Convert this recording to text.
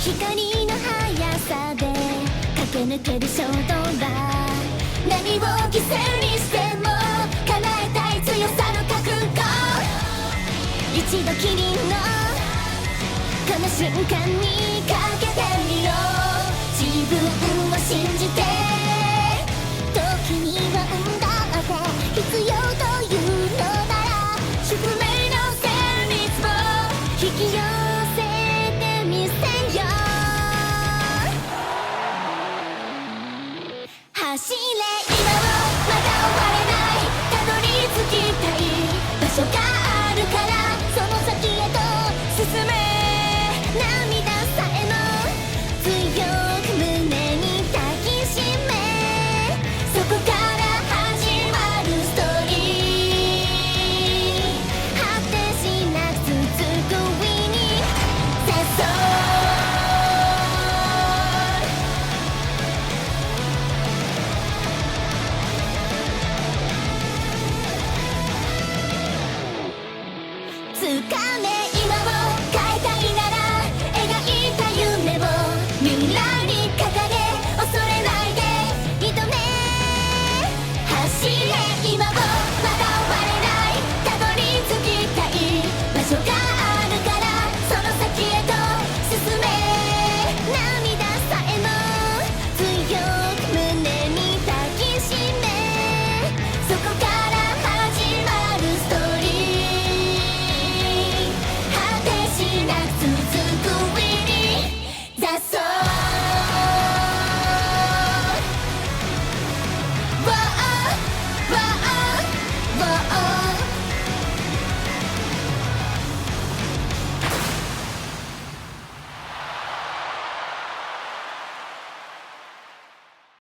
光の速さで駆け抜ける衝動が何を犠牲にしても叶えたい強さの覚悟一度きりのこの瞬間にかけてみよう自分を信じて時には運だって必要というのなら宿命の旋律を引き寄せてみせよ走れ今をまだ終われないたどり着きたい場所があるからその先へと進め涙さえも強く胸に抱きしめそこから始まるストーリー果てしなく続く上にさそう疲れ